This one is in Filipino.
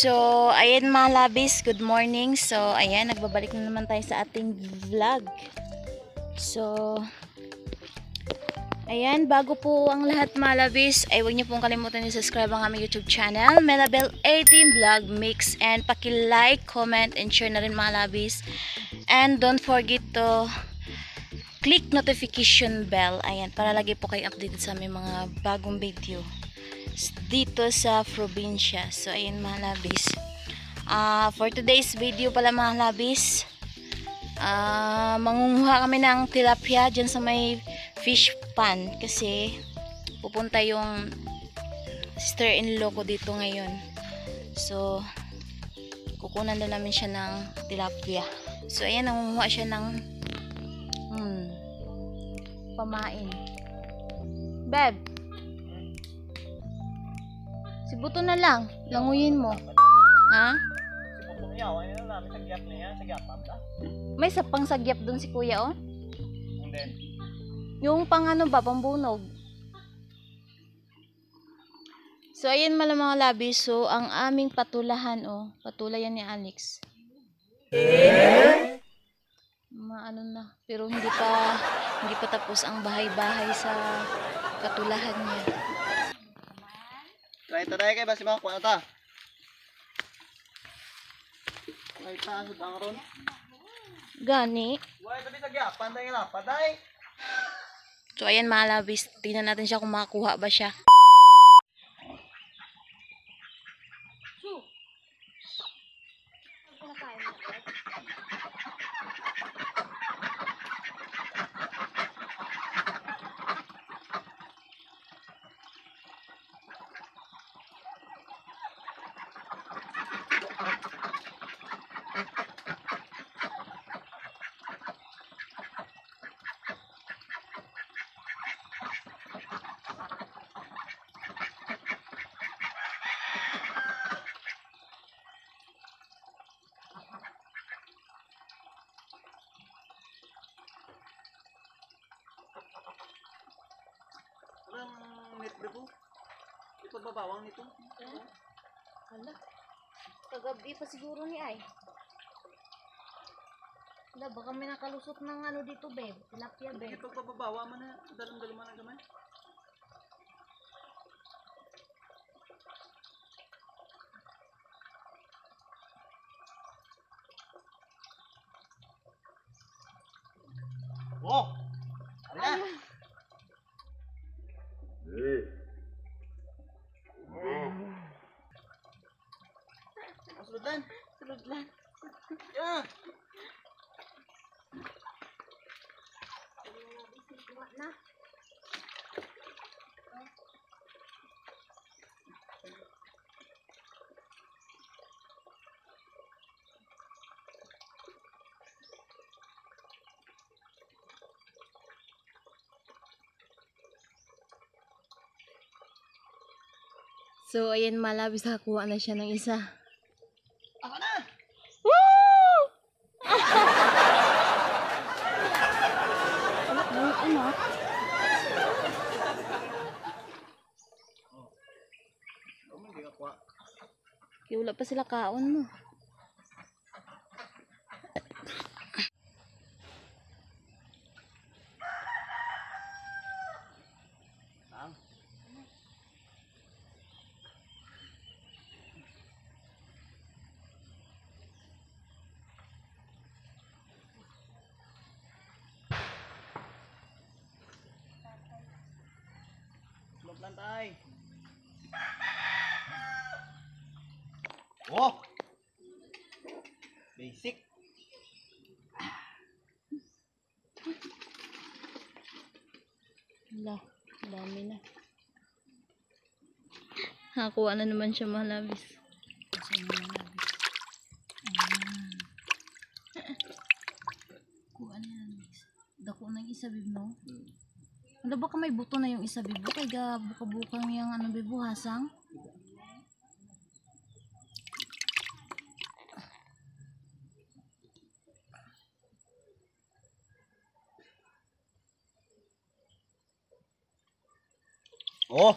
So, ayan mga labis, good morning. So, ayan, nagbabalik na naman tayo sa ating vlog. So, ayan, bago po ang lahat mga labis, ay huwag niyo pong kalimutan i-subscribe ang aming YouTube channel, Melabel 18 Vlog Mix, and paki-like, comment, and share na rin mga labis. And don't forget to click notification bell, ayan, para lagi po kayo updated sa aming mga bagong video dito sa probinsya. So ayun mga labis, for today's video pala mga labis, mangunguha kami ng tilapia dyan sa may fish pan kasi pupunta yung sister-in-law ko dito ngayon. So kukunan na namin siya ng tilapia. So ayan, nangunguha siya ng pamain. Beb, si Buto na lang, languyin mo. Ha? Si Buto niya, ano na namin sagyap niya, sagyap pa. May sapang sagyap dun si kuya, oh. Hindi. Yung pang ano ba, pambunog. So, ayan mga labi. So, ang aming patulahan, oh. Patulayan ni Alex. Maano na. Pero hindi pa tapos ang bahay-bahay sa patulahan niya. Try ta dai kay basi mga kuha ta. Try ta sa tangron. Gani. Wala tabi sagyap, panday nga paday. So, ayan mga labis. Tingnan natin siya kung makakuha ba siya. Walang net bebo. Ito babawang nito. Hala. Kagabi pa siguro ni ay. Hala, baka may nakalusot ng ano dito, babe. Tilapia, babe. Ito babawa man na dalam-dalam man ang gamay. Oh. Ala. Sulod Lang. Yeah. Na. So, ayan malabis, nakakuha na siya ng isa. Ako na. Woo! Anak. Hindi ka kuha. Kaya wala pa sila kaon mo. Sulod lang tay. Oh. Basic. Wala, dami na. Nakakuha na naman siya malabis. Kuha na yan. Dako na yung isa, bib, no? Ano ba ka may buto na yung isa, bibo? Kaya buka-bukang yung ano, bibo, hasang? Oh.